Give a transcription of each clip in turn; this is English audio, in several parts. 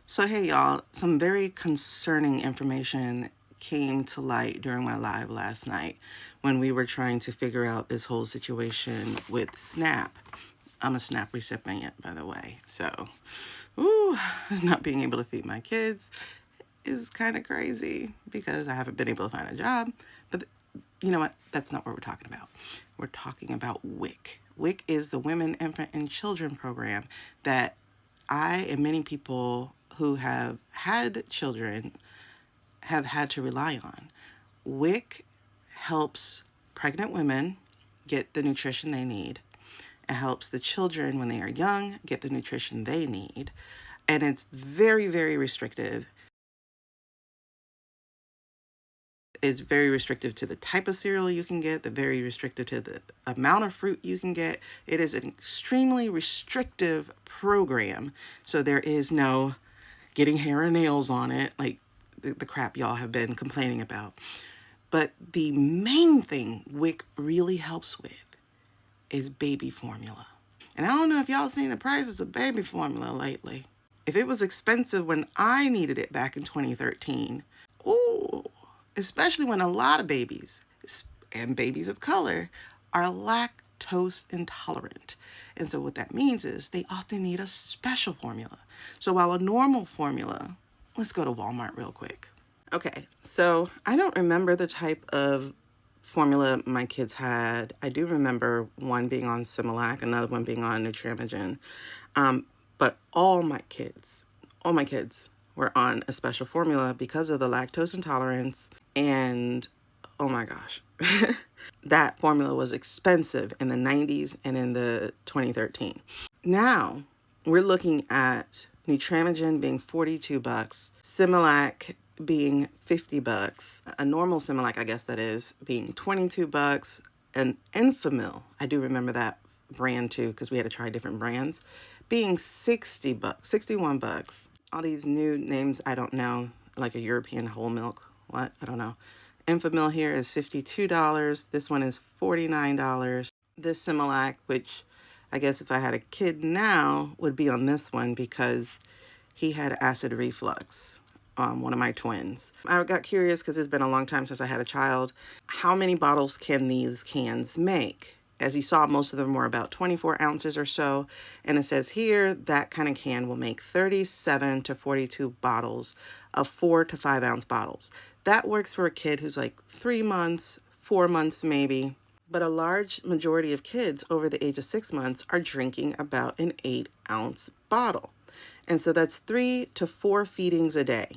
So hey y'all, some very concerning information came to light during my live last night when we were trying to figure out this whole situation with SNAP. I'm a SNAP recipient, by the way, so not being able to feed my kids is kind of crazy because I haven't been able to find a job. But you know what? That's not what we're talking about. We're talking about WIC. WIC is the Women, Infant, and Children program that I and many people who have had children have had to rely on. WIC helps pregnant women get the nutrition they need. It helps the children when they are young get the nutrition they need. And it's very, very restrictive. It's very restrictive to the type of cereal you can get, very restrictive to the amount of fruit you can get. It is an extremely restrictive program. So there is no getting hair and nails on it, like the crap y'all have been complaining about. But the main thing WIC really helps with is baby formula. And I don't know if y'all seen the prices of baby formula lately. If it was expensive when I needed it back in 2013, ooh, especially when a lot of babies, and babies of color, are lactose intolerant. And so what that means is they often need a special formula. So while a normal formula, let's go to Walmart real quick. Okay, so I don't remember the type of formula my kids had. I do remember one being on Similac, another one being on Nutramigen. But all my kids were on a special formula because of the lactose intolerance. And oh my gosh, that formula was expensive in the 90s and in the 2013. Now we're looking at Nutramigen being $42, Similac being $50, a normal Similac, I guess that is, being $22, and Enfamil, I do remember that brand too because we had to try different brands, being $60, $61. All these new names I don't know, like a European whole milk, what? I don't know. Enfamil here is $52. This one is $49. This Similac, which I guess if I had a kid now, would be on this one because he had acid reflux, one of my twins. I got curious because it's been a long time since I had a child. How many bottles can these cans make? As you saw, most of them were about 24 ounces or so. And it says here that kind of can will make 37 to 42 bottles of 4 to 5 ounce bottles. That works for a kid who's like 3 months, 4 months maybe. But a large majority of kids over the age of 6 months are drinking about an 8-ounce bottle. And so that's 3 to 4 feedings a day.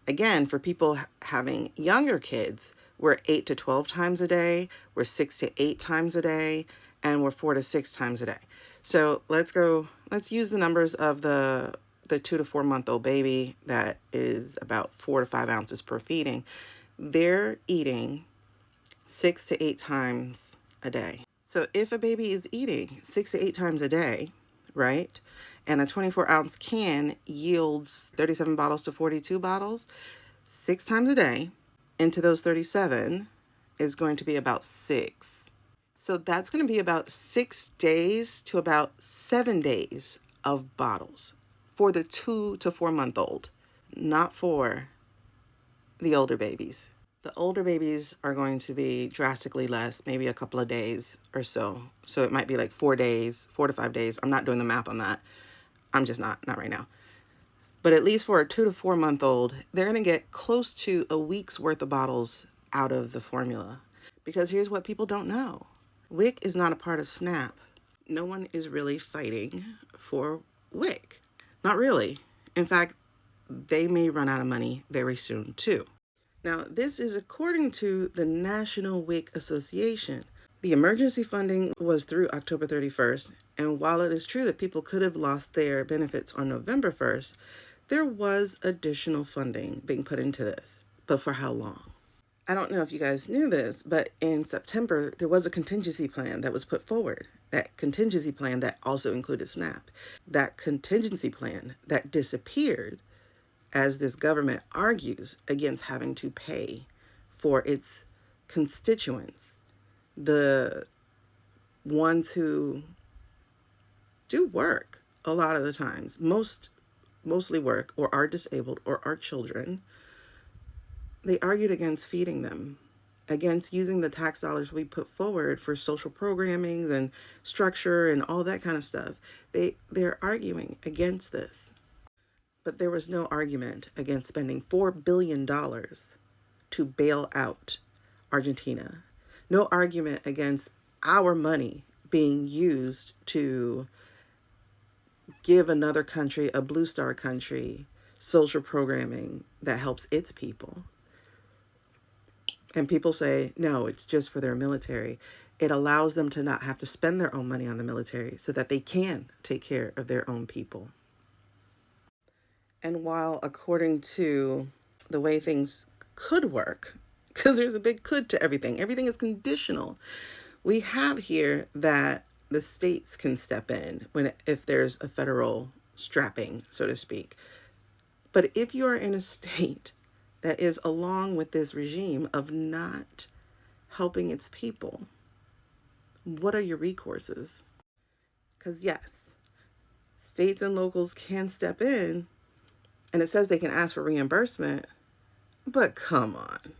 Again, for people having younger kids, we're 8 to 12 times a day, we're 6 to 8 times a day, and we're 4 to 6 times a day. So let's use the numbers of the 2 to 4 month old baby that is about 4 to 5 ounces per feeding. They're eating 6 to 8 times a day. So if a baby is eating 6 to 8 times a day, right, and a 24-ounce can yields 37 bottles to 42 bottles, 6 times a day into those 37 is going to be about 6. So that's going to be about 6 days to about 7 days of bottles for the 2 to 4 month old, not for the older babies. The older babies are going to be drastically less, maybe a couple of days or so. So it might be like 4 days, 4 to 5 days. I'm not doing the math on that. I'm just not right now. But at least for a 2 to 4 month old, they're going to get close to a week's worth of bottles out of the formula. Because here's what people don't know. WIC is not a part of SNAP. No one is really fighting for WIC. Not really. In fact, they may run out of money very soon too. Now, this is according to the National WIC Association. The emergency funding was through October 31st, and while it is true that people could have lost their benefits on November 1st, there was additional funding being put into this. But for how long? I don't know if you guys knew this, but in September, there was a contingency plan that was put forward. That contingency plan that also included SNAP. That contingency plan that disappeared as this government argues against having to pay for its constituents, the ones who do work a lot of the times, most mostly work or are disabled or are children, they argued against feeding them, against using the tax dollars we put forward for social programming and structure and all that kind of stuff. They're arguing against this. But there was no argument against spending $4 billion to bail out Argentina. No argument against our money being used to give another country, a blue star country, social programming that helps its people. And people say, no, it's just for their military. It allows them to not have to spend their own money on the military so that they can take care of their own people. And while, according to the way things could work, because there's a big could to everything, everything is conditional. We have here that the states can step in if there's a federal strapping, so to speak. But if you are in a state that is along with this regime of not helping its people, what are your recourses? Because yes, states and locals can step in, and it says they can ask for reimbursement, but come on.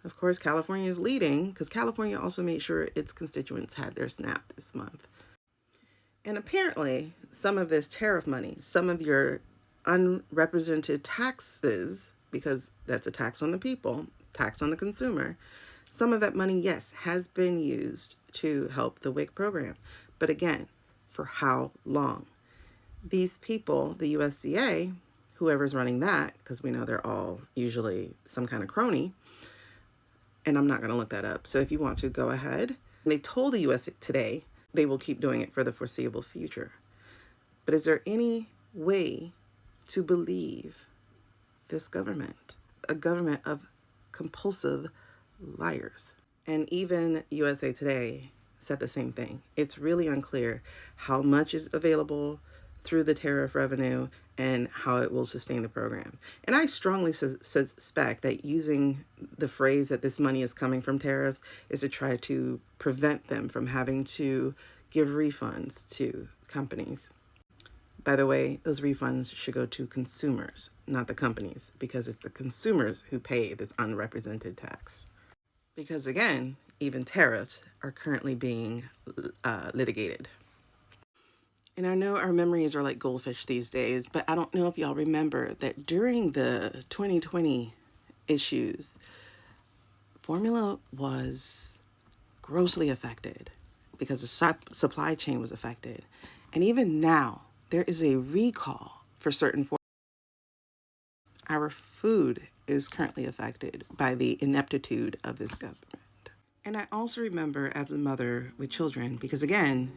Of course, California is leading because California also made sure its constituents had their SNAP this month. And apparently, some of this tariff money, some of your unrepresented taxes, because that's a tax on the people, tax on the consumer, some of that money, yes, has been used to help the WIC program. But again, for how long? These people, the USDA, whoever's running that, because we know they're all usually some kind of crony, and I'm not going to look that up. So if you want to, go ahead. They told the US Today they will keep doing it for the foreseeable future. But is there any way to believe this government? A government of compulsive liars. And even USA Today said the same thing. It's really unclear how much is available through the tariff revenue and how it will sustain the program. And I strongly suspect that using the phrase that this money is coming from tariffs is to try to prevent them from having to give refunds to companies. By the way, those refunds should go to consumers, not the companies, because it's the consumers who pay this unrepresented tax. Because again, even tariffs are currently being litigated. And I know our memories are like goldfish these days, but I don't know if y'all remember that during the 2020 issues, formula was grossly affected because the supply chain was affected. And even now, there is a recall for certain formulas. Our food is currently affected by the ineptitude of this government. And I also remember as a mother with children, because again,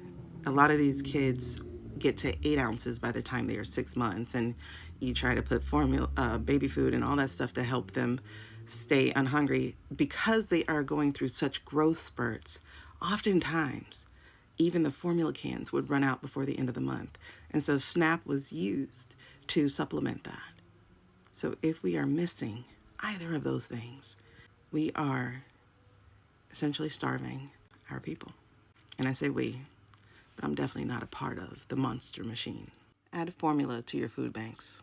a lot of these kids get to 8 ounces by the time they are 6 months, and you try to put formula, baby food and all that stuff to help them stay unhungry because they are going through such growth spurts. Oftentimes, even the formula cans would run out before the end of the month. And so SNAP was used to supplement that. So if we are missing either of those things, we are essentially starving our people. And I say we, but I'm definitely not a part of the monster machine. Add formula to your food banks.